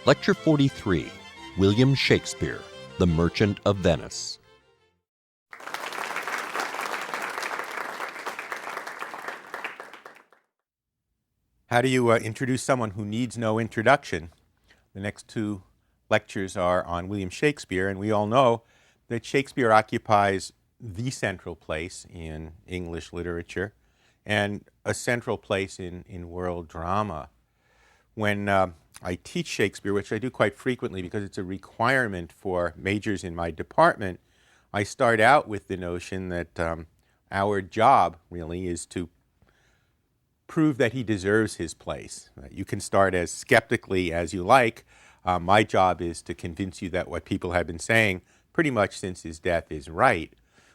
Lecture 43, William Shakespeare, The Merchant of Venice. How do you introduce someone who needs no introduction? The next two lectures are on William Shakespeare, and we all know that Shakespeare occupies the central place in English literature and a central place in world drama. When I teach Shakespeare, which I do quite frequently because it's a requirement for majors in my department, I start out with the notion that our job really is to prove that he deserves his place. You can start as skeptically as you like. My job is to convince you that what people have been saying pretty much since his death is right.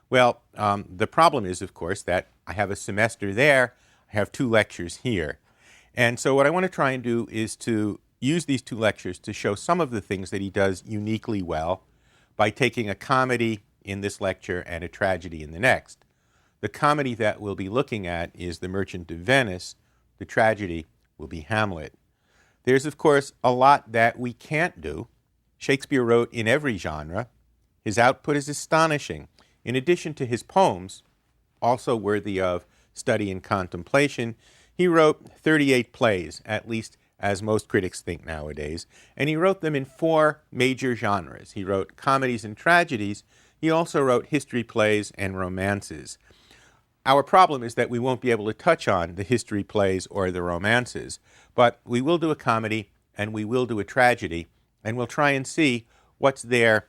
Well, the problem is, of course, that I have a semester there, I have 2 lectures here. And so what I want to try and do is to use these 2 lectures to show some of the things that he does uniquely well by taking a comedy in this lecture and a tragedy in the next. The comedy that we'll be looking at is The Merchant of Venice. The tragedy will be Hamlet. There's, of course, a lot that we can't do. Shakespeare wrote in every genre. His output is astonishing. In addition to his poems, also worthy of study and contemplation, he wrote 38 plays, at least as most critics think nowadays, and he wrote them in 4 major genres. He wrote comedies and tragedies. He also wrote history plays and romances. Our problem is that we won't be able to touch on the history plays or the romances, but we will do a comedy and we will do a tragedy, and we'll try and see what's there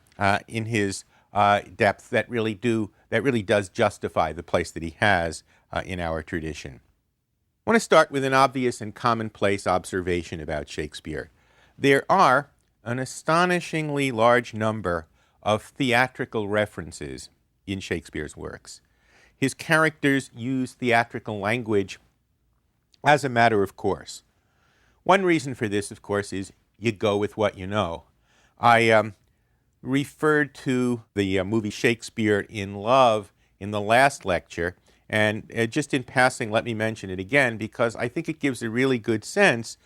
in his depth that really does justify the place that he has in our tradition. I want to start with an obvious and commonplace observation about Shakespeare. There are an astonishingly large number of theatrical references in Shakespeare's works. His characters use theatrical language as a matter of course. One reason for this, of course, is you go with what you know. I referred to the movie Shakespeare in Love in the last lecture, and just in passing, let me mention it again because I think it gives a really good sense,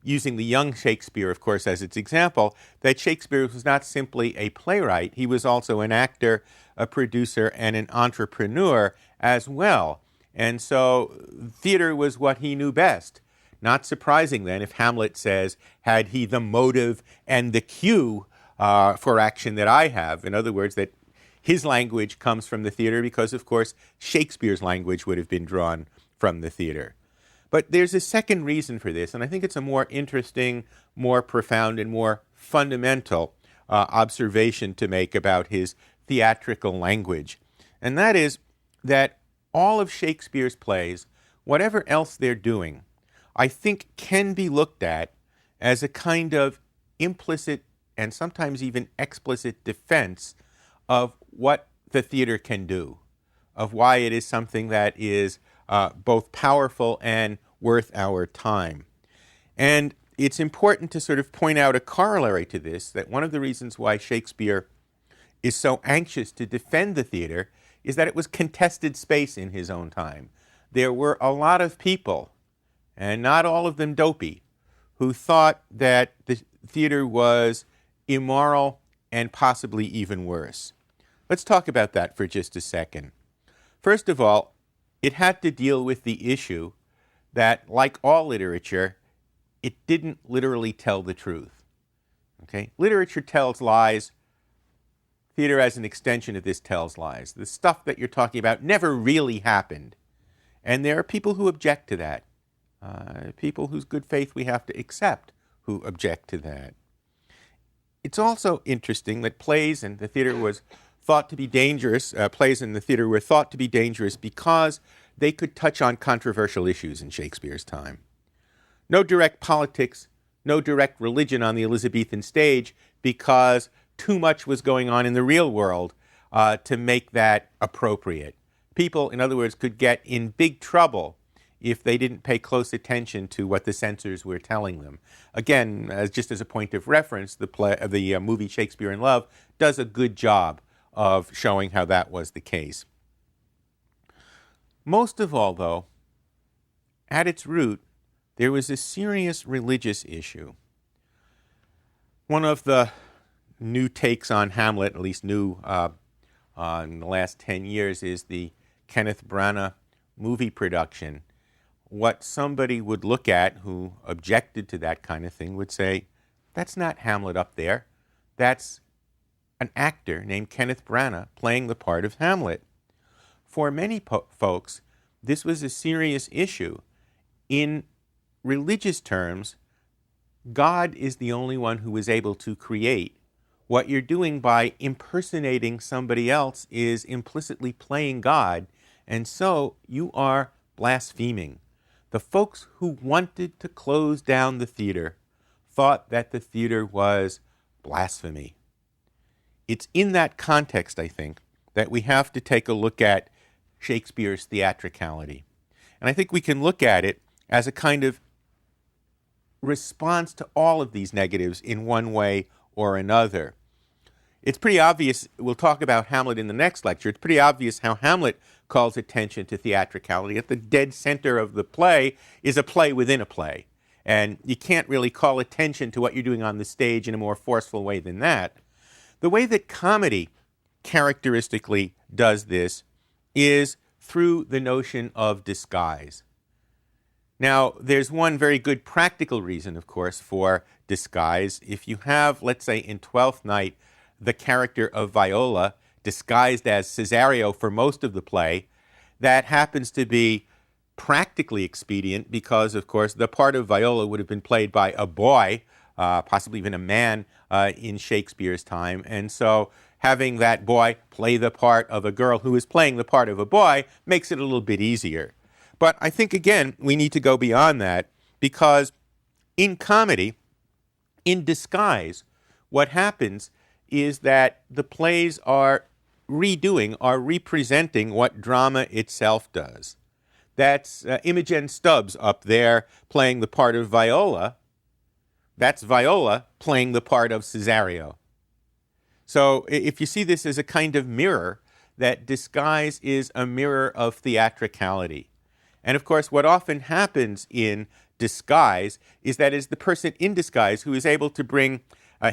using the young Shakespeare, of course, as its example, that Shakespeare was not simply a playwright. He was also an actor, a producer, and an entrepreneur as well. And so theater was what he knew best. Not surprising then if Hamlet says, had he the motive and the cue for action that I have? In other words, that his language comes from the theater because, of course, Shakespeare's language would have been drawn from the theater. But there's a second reason for this, and I think it's a more interesting, more profound, and more fundamental observation to make about his theatrical language. And that is that all of Shakespeare's plays, whatever else they're doing, I think can be looked at as a kind of implicit and sometimes even explicit defense of what the theater can do, of why it is something that is both powerful and worth our time. And it's important to sort of point out a corollary to this, that one of the reasons why Shakespeare is so anxious to defend the theater is that it was contested space in his own time. There were a lot of people, and not all of them dopey, who thought that the theater was immoral and possibly even worse. Let's talk about that for just a second. First of all, it had to deal with the issue that, like all literature, it didn't literally tell the truth. Okay? Literature tells lies. Theater, as an extension of this, tells lies. The stuff that you're talking about never really happened. And there are people who object to that. People whose good faith we have to accept who object to that. It's also interesting that plays and the theater was thought to be dangerous. Plays in the theater were thought to be dangerous because they could touch on controversial issues in Shakespeare's time. No direct politics, no direct religion on the Elizabethan stage because too much was going on in the real world to make that appropriate. People, in other words, could get in big trouble if they didn't pay close attention to what the censors were telling them. Again, just as a point of reference, the movie Shakespeare in Love does a good job of showing how that was the case. Most of all, though, at its root, there was a serious religious issue. One of the new takes on Hamlet, at least new in the last 10 years, is the Kenneth Branagh movie production. What somebody would look at who objected to that kind of thing would say, that's not Hamlet up there. That's an actor named Kenneth Branagh playing the part of Hamlet. For many folks, this was a serious issue. In religious terms, God is the only one who is able to create. What you're doing by impersonating somebody else is implicitly playing God, and so you are blaspheming. The folks who wanted to close down the theater thought that the theater was blasphemy. It's in that context, I think, that we have to take a look at Shakespeare's theatricality. And I think we can look at it as a kind of response to all of these negatives in one way or another. It's pretty obvious, we'll talk about Hamlet in the next lecture, it's pretty obvious how Hamlet calls attention to theatricality. At the dead center of the play is a play within a play. And you can't really call attention to what you're doing on the stage in a more forceful way than that. The way that comedy characteristically does this is through the notion of disguise. Now, there's one very good practical reason, of course, for disguise. If you have, let's say, in Twelfth Night, the character of Viola disguised as Cesario for most of the play, that happens to be practically expedient because, of course, the part of Viola would have been played by a boy, possibly even a man in Shakespeare's time. And so having that boy play the part of a girl who is playing the part of a boy makes it a little bit easier. But I think, again, we need to go beyond that because in comedy, in disguise, what happens is that the plays are representing what drama itself does. That's Imogen Stubbs up there playing the part of Viola. That's Viola playing the part of Cesario. So if you see this as a kind of mirror, that disguise is a mirror of theatricality. And of course, what often happens in disguise is that it's the person in disguise who is able to bring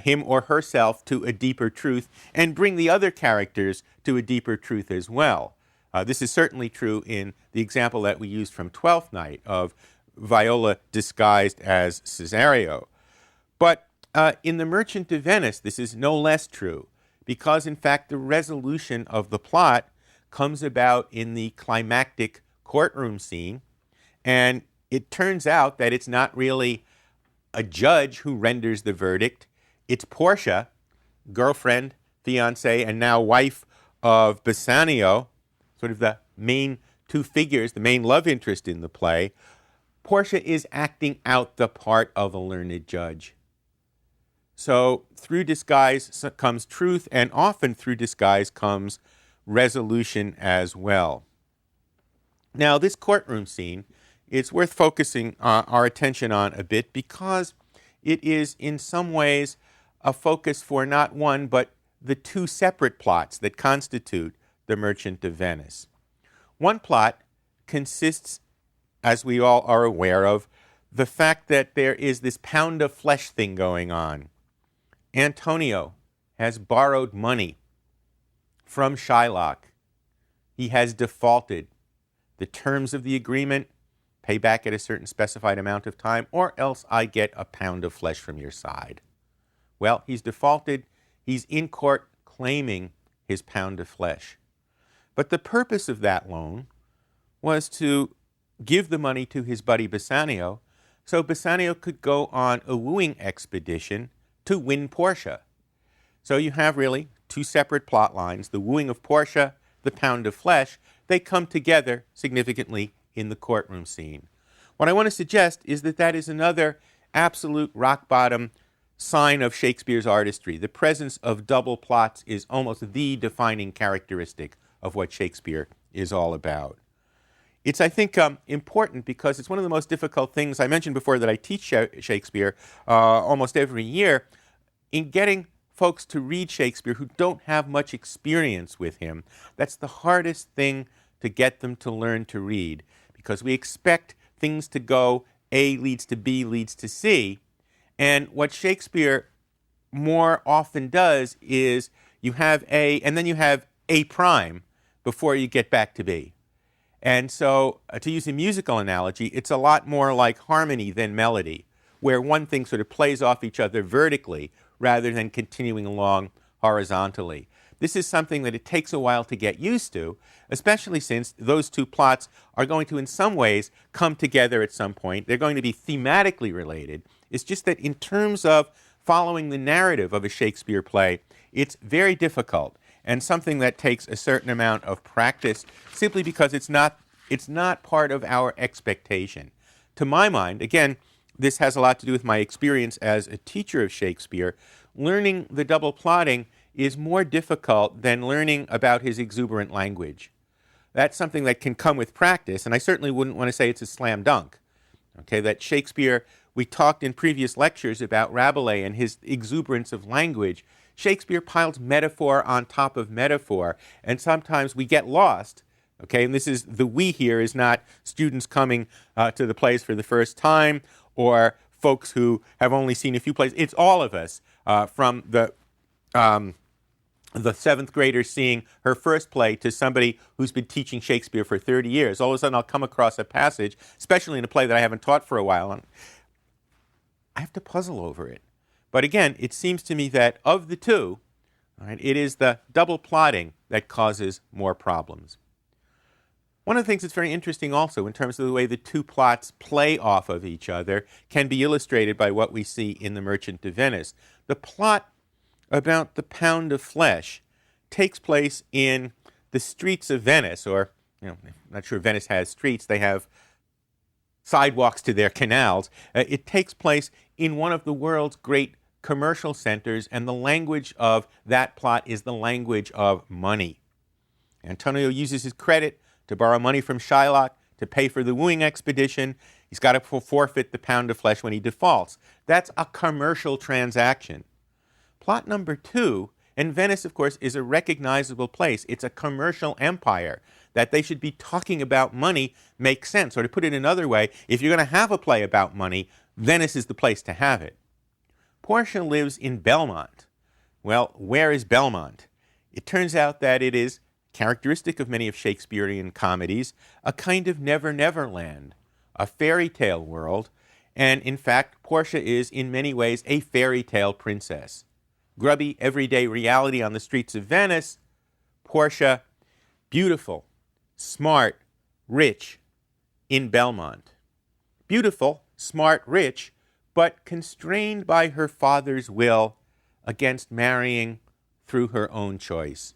him or herself to a deeper truth and bring the other characters to a deeper truth as well. This is certainly true in the example that we used from Twelfth Night of Viola disguised as Cesario. But in The Merchant of Venice, this is no less true because, in fact, the resolution of the plot comes about in the climactic courtroom scene, and it turns out that it's not really a judge who renders the verdict. It's Portia, girlfriend, fiancée, and now wife of Bassanio, sort of the main two figures, the main love interest in the play. Portia is acting out the part of a learned judge. So through disguise comes truth, and often through disguise comes resolution as well. Now, this courtroom scene, it's worth focusing our attention on a bit because it is in some ways a focus for not one but the two separate plots that constitute The Merchant of Venice. One plot consists, as we all are aware of, the fact that there is this pound of flesh thing going on. Antonio has borrowed money from Shylock. He has defaulted. The terms of the agreement, pay back at a certain specified amount of time, or else I get a pound of flesh from your side. Well, he's defaulted. He's in court claiming his pound of flesh. But the purpose of that loan was to give the money to his buddy Bassanio so Bassanio could go on a wooing expedition to win Portia. So you have really two separate plot lines, the wooing of Portia, the pound of flesh. They come together significantly in the courtroom scene. What I want to suggest is that that is another absolute rock-bottom sign of Shakespeare's artistry. The presence of double plots is almost the defining characteristic of what Shakespeare is all about. It's, I think, important because it's one of the most difficult things. I mentioned before that I teach Shakespeare almost every year. In getting folks to read Shakespeare who don't have much experience with him, that's the hardest thing to get them to learn to read because we expect things to go A leads to B leads to C. And what Shakespeare more often does is you have A and then you have A prime before you get back to B. And so, to use a musical analogy, it's a lot more like harmony than melody, where one thing sort of plays off each other vertically rather than continuing along horizontally. This is something that it takes a while to get used to, especially since those two plots are going to, in some ways, come together at some point. They're going to be thematically related. It's just that in terms of following the narrative of a Shakespeare play, it's very difficult and something that takes a certain amount of practice simply because it's not part of our expectation. To my mind, again, this has a lot to do with my experience as a teacher of Shakespeare. Learning the double plotting is more difficult than learning about his exuberant language. That's something that can come with practice, and I certainly wouldn't want to say it's a slam dunk. Okay, that Shakespeare, we talked in previous lectures about Rabelais and his exuberance of language. Shakespeare piles metaphor on top of metaphor, and sometimes we get lost. Okay, and this is the we here is not students coming to the plays for the first time or folks who have only seen a few plays. It's all of us, from the seventh grader seeing her first play to somebody who's been teaching Shakespeare for 30 years. All of a sudden I'll come across a passage, especially in a play that I haven't taught for a while, and I have to puzzle over it. But again, it seems to me that of the two, right, it is the double plotting that causes more problems. One of the things that's very interesting also in terms of the way the two plots play off of each other can be illustrated by what we see in The Merchant of Venice. The plot about the pound of flesh takes place in the streets of Venice, or, I'm not sure Venice has streets, they have sidewalks to their canals. It takes place in one of the world's great commercial centers, and the language of that plot is the language of money. Antonio uses his credit to borrow money from Shylock to pay for the wooing expedition. He's got to forfeit the pound of flesh when he defaults. That's a commercial transaction. Plot number 2, and Venice, of course, is a recognizable place. It's a commercial empire. That they should be talking about money makes sense. Or to put it another way, if you're going to have a play about money, Venice is the place to have it. Portia lives in Belmont. Well, where is Belmont? It turns out that it is characteristic of many of Shakespearean comedies, a kind of never-never land, a fairy tale world, and in fact, Portia is in many ways a fairy tale princess. Grubby, everyday reality on the streets of Venice. Portia, beautiful, smart, rich, in Belmont. Beautiful, smart, rich, but constrained by her father's will against marrying through her own choice.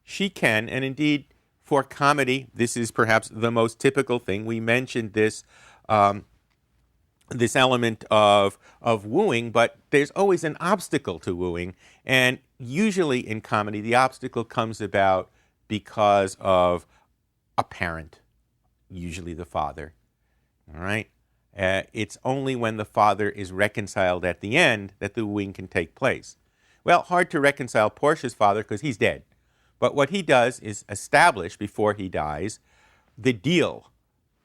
She can, and indeed for comedy, this is perhaps the most typical thing. We mentioned this this element of wooing, but there's always an obstacle to wooing, and usually in comedy the obstacle comes about because of a parent, usually the father. All right? It's only when the father is reconciled at the end that the wooing can take place. Well, hard to reconcile Portia's father because he's dead. But what he does is establish, before he dies, the deal.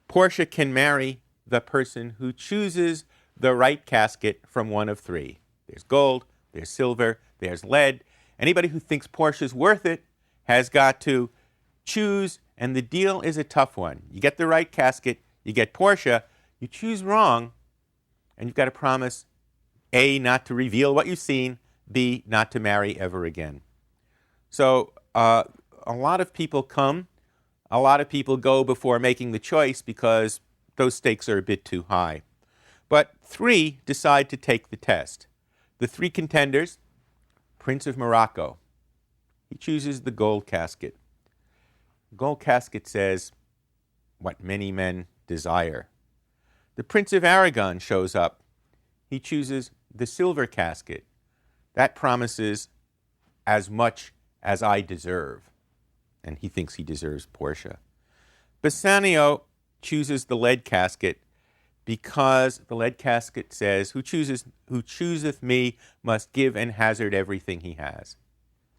Portia can marry the person who chooses the right casket from one of three. There's gold, there's silver, there's lead. Anybody who thinks Portia's worth it has got to choose, and the deal is a tough one. You get the right casket, you get Portia. You choose wrong, and you've got to promise, A, not to reveal what you've seen, B, not to marry ever again. So a lot of people come, a lot of people go before making the choice because those stakes are a bit too high. But 3 decide to take the test. The 3 contenders, Prince of Morocco. He chooses the gold casket. The gold casket says what many men desire. The Prince of Aragon shows up. He chooses the silver casket. That promises as much as I deserve. And he thinks he deserves Portia. Bassanio chooses the lead casket because the lead casket says, who chooseth me must give and hazard everything he has.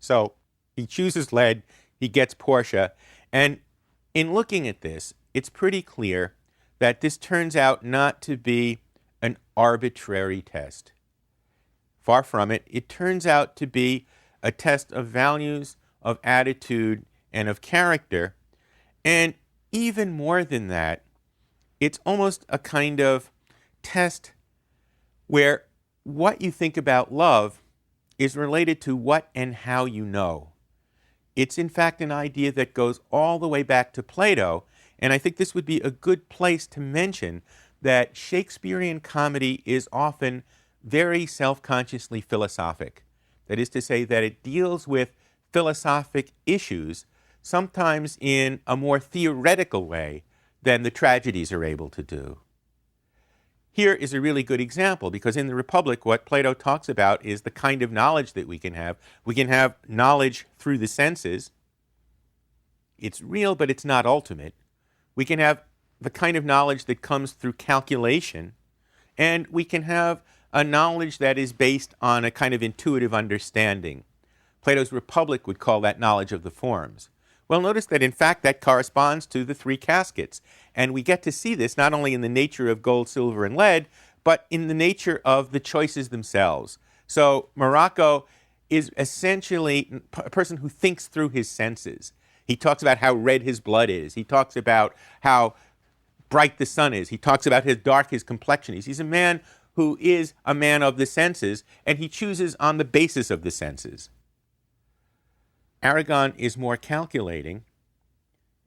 So he chooses lead, he gets Portia, and in looking at this, it's pretty clear that this turns out not to be an arbitrary test. Far from it. It turns out to be a test of values, of attitude, and of character. And even more than that, it's almost a kind of test where what you think about love is related to what and how you know. It's in fact an idea that goes all the way back to Plato, and I think this would be a good place to mention that Shakespearean comedy is often very self-consciously philosophic. That is to say that it deals with philosophic issues, sometimes in a more theoretical way than the tragedies are able to do. Here is a really good example, because in the Republic, what Plato talks about is the kind of knowledge that we can have. We can have knowledge through the senses. It's real, but it's not ultimate. We can have the kind of knowledge that comes through calculation, and we can have a knowledge that is based on a kind of intuitive understanding. Plato's Republic would call that knowledge of the forms. Well, notice that in fact that corresponds to the three caskets. And we get to see this not only in the nature of gold, silver, and lead, but in the nature of the choices themselves. So Morocco is essentially a person who thinks through his senses. He talks about how red his blood is. He talks about how bright the sun is. He talks about how dark his complexion is. He's a man who is a man of the senses, and he chooses on the basis of the senses. Aragon is more calculating,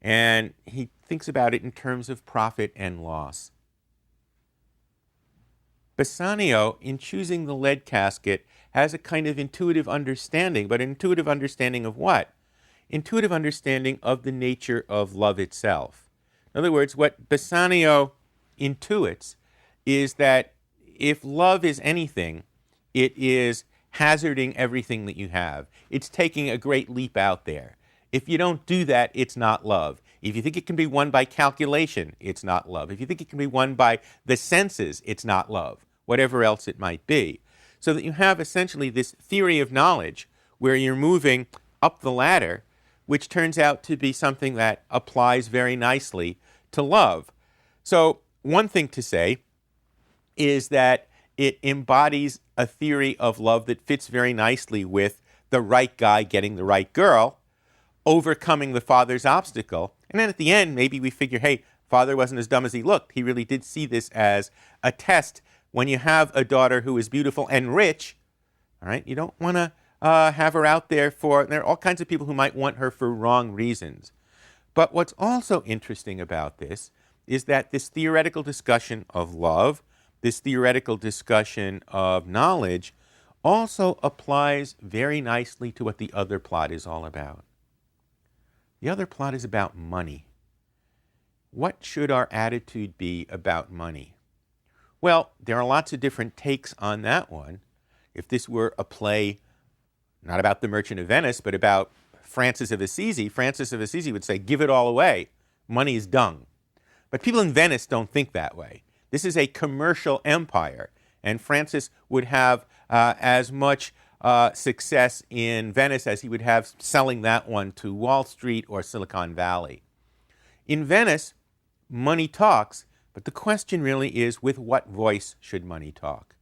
and he thinks about it in terms of profit and loss. Bassanio, in choosing the lead casket, has a kind of intuitive understanding, but an intuitive understanding of what? Intuitive understanding of the nature of love itself. In other words, what Bassanio intuits is that if love is anything, it is hazarding everything that you have. It's taking a great leap out there. If you don't do that, it's not love. If you think it can be won by calculation, it's not love. If you think it can be won by the senses, it's not love, whatever else it might be. So that you have essentially this theory of knowledge where you're moving up the ladder, which turns out to be something that applies very nicely to love. So one thing to say is that it embodies a theory of love that fits very nicely with the right guy getting the right girl, overcoming the father's obstacle. And then at the end, maybe we figure, hey, father wasn't as dumb as he looked. He really did see this as a test. When you have a daughter who is beautiful and rich, all right, you don't want to have her out there there are all kinds of people who might want her for wrong reasons. But what's also interesting about this is that this theoretical discussion of love, this theoretical discussion of knowledge, also applies very nicely to what the other plot is all about. The other plot is about money. What should our attitude be about money? Well, there are lots of different takes on that one. If this were a play not about the Merchant of Venice, but about Francis of Assisi would say, give it all away. Money is dung. But people in Venice don't think that way. This is a commercial empire, and Francis would have as much success in Venice as he would have selling that one to Wall Street or Silicon Valley. In Venice, money talks, but the question really is, with what voice should money talk?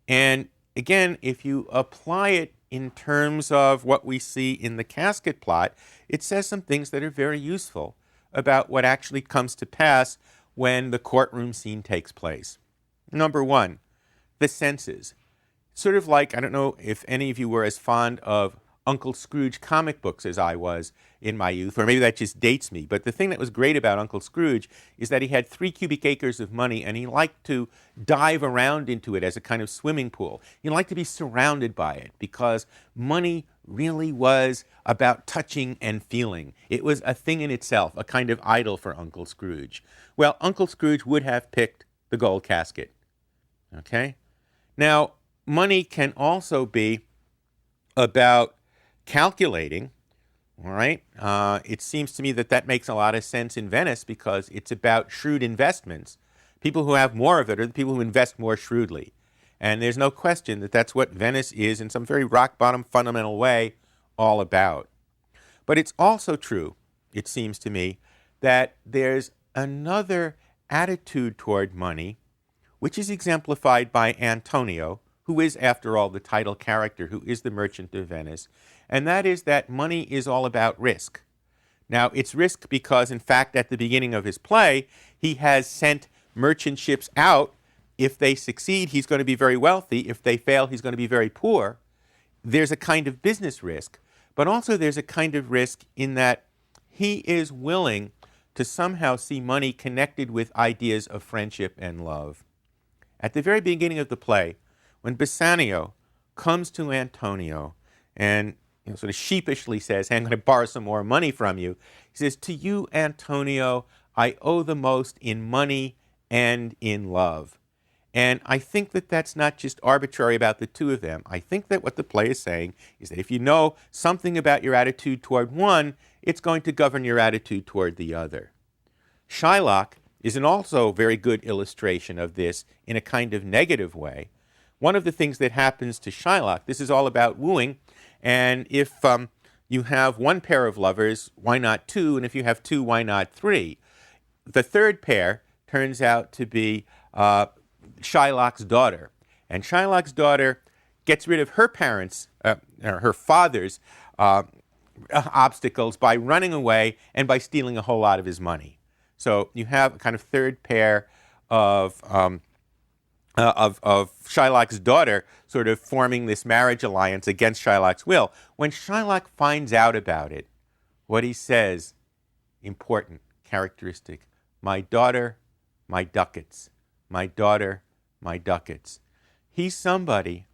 And again, if you apply it in terms of what we see in the casket plot, it says some things that are very useful about what actually comes to pass when the courtroom scene takes place. Number one, the senses. Sort of like, I don't know if any of you were as fond of Uncle Scrooge comic books as I was in my youth, or maybe that just dates me. But the thing that was great about Uncle Scrooge is that he had 3 cubic acres of money, and he liked to dive around into it as a kind of swimming pool. He liked to be surrounded by it because money really was about touching and feeling. It was a thing in itself, a kind of idol for Uncle Scrooge. Well, Uncle Scrooge would have picked the gold casket. Okay? Now, money can also be about calculating, all right? It seems to me that that makes a lot of sense in Venice because it's about shrewd investments. People who have more of it are the people who invest more shrewdly. And there's no question that that's what Venice is, in some very rock-bottom fundamental way, all about. But it's also true, it seems to me, that there's another attitude toward money, which is exemplified by Antonio, who is, after all, the title character, who is the merchant of Venice, and that is that money is all about risk. Now, it's risk because, in fact, at the beginning of his play, he has sent merchant ships out. If they succeed, he's going to be very wealthy. If they fail, he's going to be very poor. There's a kind of business risk, but also there's a kind of risk in that he is willing to somehow see money connected with ideas of friendship and love. At the very beginning of the play, when Bassanio comes to Antonio and sort of sheepishly says, hey, I'm going to borrow some more money from you, he says, to you, Antonio, I owe the most in money and in love. And I think that that's not just arbitrary about the two of them. I think that what the play is saying is that if you know something about your attitude toward one, it's going to govern your attitude toward the other. Shylock is an also very good illustration of this in a kind of negative way. One of the things that happens to Shylock, this is all about wooing, and if you have one pair of lovers, why not two? And if you have two, why not three? The third pair turns out to be Shylock's daughter. And Shylock's daughter gets rid of her parents, or her father's obstacles by running away and by stealing a whole lot of his money. So you have a kind of third pair of Shylock's daughter sort of forming this marriage alliance against Shylock's will. When Shylock finds out about it, what he says, important, characteristic, my daughter, my ducats. My daughter, my ducats. He's somebody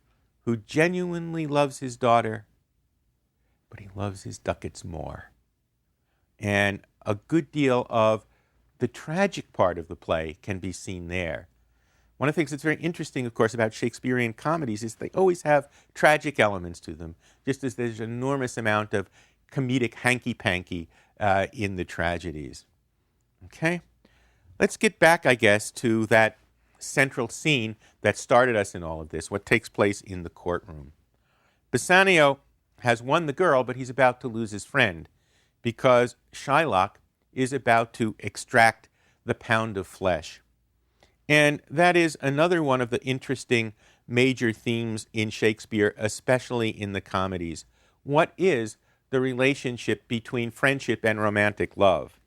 who genuinely loves his daughter, but he loves his ducats more. And a good deal of the tragic part of the play can be seen there. One of the things that's very interesting, of course, about Shakespearean comedies is they always have tragic elements to them, just as there's an enormous amount of comedic hanky-panky in the tragedies. Okay? Let's get back, I guess, to that central scene that started us in all of this, what takes place in the courtroom. Bassanio has won the girl, but he's about to lose his friend because Shylock is about to extract the pound of flesh. And that is another one of the interesting major themes in Shakespeare, especially in the comedies. What is the relationship between friendship and romantic love?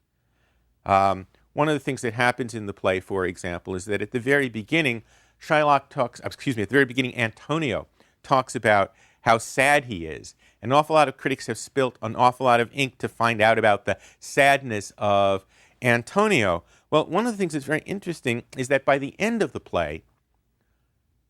One of the things that happens in the play, for example, is that at the very beginning, Antonio talks about how sad he is. An awful lot of critics have spilt an awful lot of ink to find out about the sadness of Antonio. Well, one of the things that's very interesting is that by the end of the play,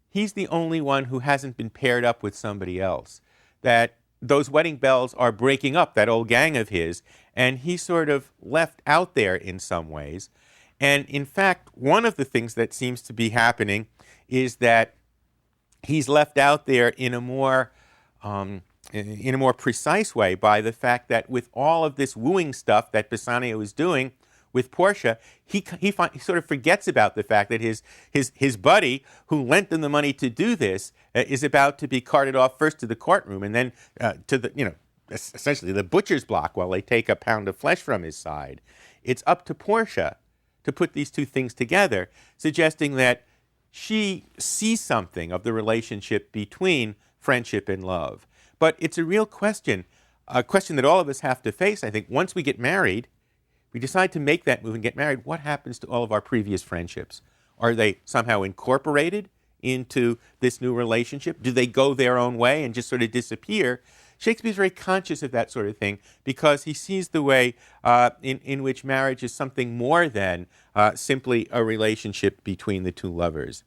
he's the only one who hasn't been paired up with somebody else. That those wedding bells are breaking up, that old gang of his, and he's sort of left out there in some ways. And in fact, one of the things that seems to be happening is that he's left out there in a more precise way by the fact that with all of this wooing stuff that Bassanio is doing with Portia, he sort of forgets about the fact that his buddy, who lent him the money to do this, is about to be carted off first to the courtroom and then to the, essentially the butcher's block while they take a pound of flesh from his side. It's up to Portia to put these two things together, suggesting that she sees something of the relationship between friendship and love. But it's a real question, a question that all of us have to face, I think. Once we get married, we decide to make that move and get married, what happens to all of our previous friendships? Are they somehow incorporated into this new relationship? Do they go their own way and just sort of disappear? Shakespeare's very conscious of that sort of thing because he sees the way in which marriage is something more than simply a relationship between the two lovers.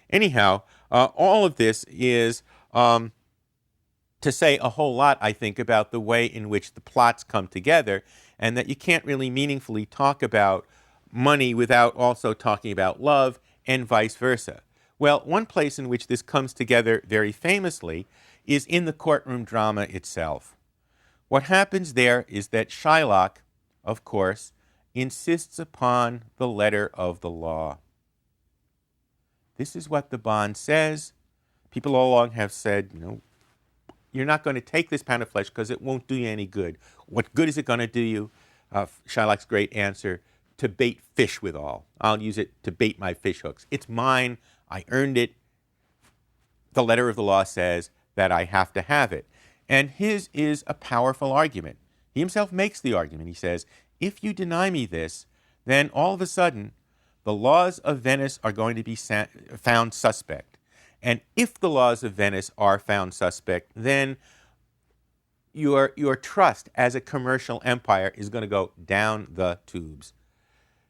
Anyhow, all of this is to say a whole lot, I think, about the way in which the plots come together, and that you can't really meaningfully talk about money without also talking about love, and vice versa. Well, one place in which this comes together very famously is in the courtroom drama itself. What happens there is that Shylock, of course, insists upon the letter of the law. This is what the bond says. People all along have said, you're not going to take this pound of flesh because it won't do you any good. What good is it going to do you? Shylock's great answer, to bait fish withal. I'll use it to bait my fish hooks. It's mine. I earned it. the letter of the law says that I have to have it. And his is a powerful argument. He himself makes the argument. He says, if you deny me this, then all of a sudden, the laws of Venice are going to be found suspect. And if the laws of Venice are found suspect, then your trust as a commercial empire is going to go down the tubes.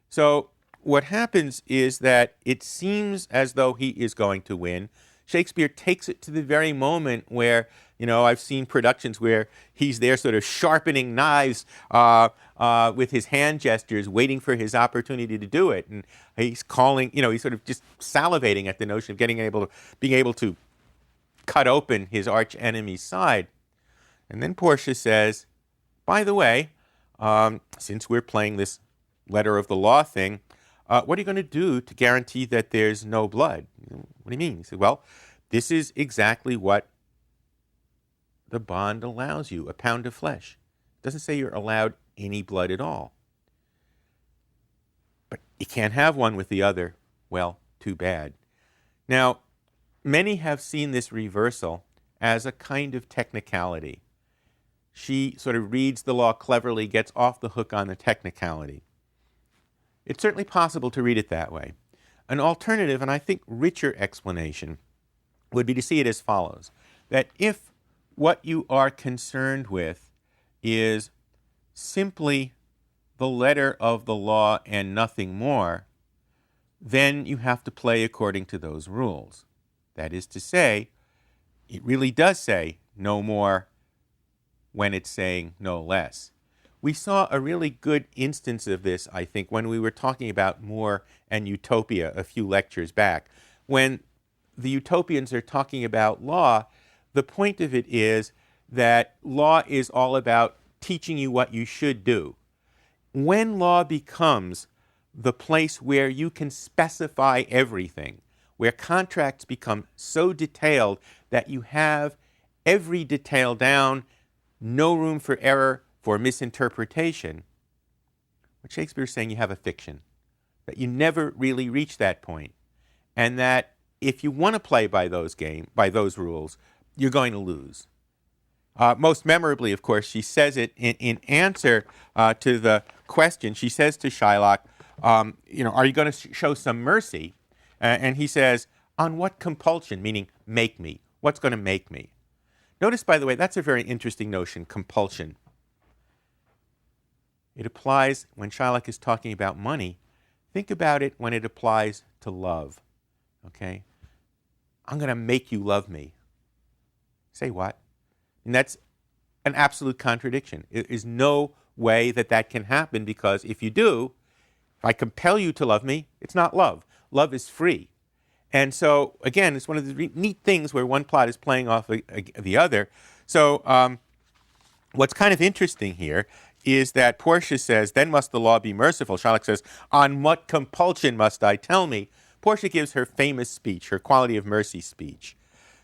So what happens is that it seems as though he is going to win. Shakespeare takes it to the very moment where, I've seen productions where he's there sort of sharpening knives with his hand gestures, waiting for his opportunity to do it. And he's calling, he's sort of just salivating at the notion of being able to cut open his arch enemy's side. And then Portia says, by the way, since we're playing this letter of the law thing, what are you going to do to guarantee that there's no blood? What do you mean? He said, well, this is exactly what the bond allows you, a pound of flesh. It doesn't say you're allowed any blood at all. But you can't have one with the other. Well, too bad. Now, many have seen this reversal as a kind of technicality. She sort of reads the law cleverly, gets off the hook on the technicality. It's certainly possible to read it that way. An alternative, and I think richer explanation, would be to see it as follows, that if what you are concerned with is simply the letter of the law and nothing more, then you have to play according to those rules. That is to say, it really does say no more when it's saying no less. We saw a really good instance of this, I think, when we were talking about More and Utopia a few lectures back. When the utopians are talking about law, the point of it is that law is all about teaching you what you should do. When law becomes the place where you can specify everything, where contracts become so detailed that you have every detail down, no room for error, for misinterpretation, what Shakespeare is saying, you have a fiction, that you never really reach that point, and that if you want to play by those rules, you're going to lose. Most memorably, of course, she says it in answer to the question. She says to Shylock, are you going to show some mercy? And he says, on what compulsion, meaning make me. What's going to make me? Notice, by the way, that's a very interesting notion, compulsion. It applies when Shylock is talking about money. Think about it when it applies to love. Okay? I'm going to make you love me. Say what? And that's an absolute contradiction. There is no way that can happen, because if you do, if I compel you to love me, it's not love. Love is free. And so, again, it's one of the neat things where one plot is playing off the other. So what's kind of interesting here is that Portia says, then must the law be merciful. Shylock says, on what compulsion must I tell me? Portia gives her famous speech, her quality of mercy speech.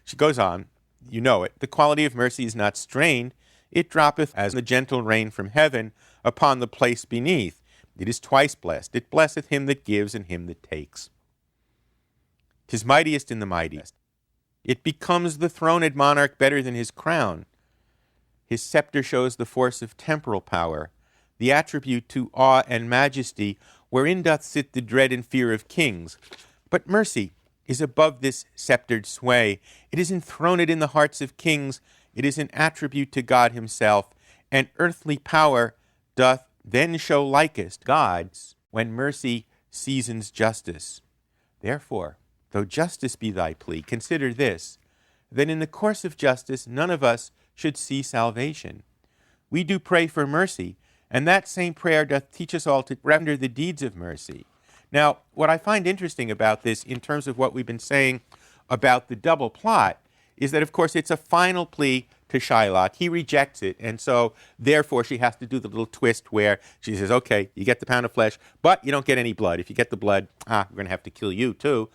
She goes on, you know it, the quality of mercy is not strained. It droppeth as the gentle rain from heaven upon the place beneath. It is twice blessed. It blesseth him that gives and him that takes. 'Tis mightiest in the mightiest. It becomes the throned monarch better than his crown. His scepter shows the force of temporal power, the attribute to awe and majesty, wherein doth sit the dread and fear of kings. But mercy is above this sceptred sway. It is enthroned in the hearts of kings. It is an attribute to God himself, and earthly power doth then show likest God's, when mercy seasons justice. Therefore, though justice be thy plea, consider this, that in the course of justice none of us should see salvation. We do pray for mercy, and that same prayer doth teach us all to render the deeds of mercy. Now, what I find interesting about this, in terms of what we've been saying about the double plot, is that, of course, it's a final plea to Shylock. He rejects it, and so, therefore, she has to do the little twist where she says, okay, you get the pound of flesh, but you don't get any blood. If you get the blood, we're going to have to kill you, too.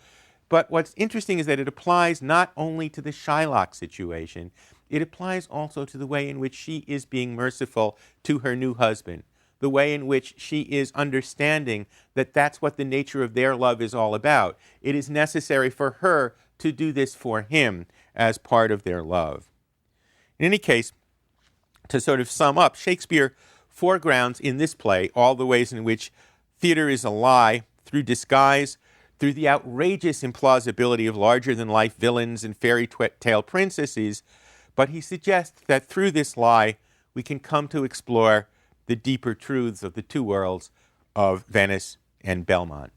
But what's interesting is that it applies not only to the Shylock situation, it applies also to the way in which she is being merciful to her new husband, the way in which she is understanding that that's what the nature of their love is all about. It is necessary for her to do this for him as part of their love. In any case, to sort of sum up, Shakespeare foregrounds in this play all the ways in which theater is a lie through disguise, through the outrageous implausibility of larger-than-life villains and fairy tale princesses, but he suggests that through this lie we can come to explore the deeper truths of the two worlds of Venice and Belmont.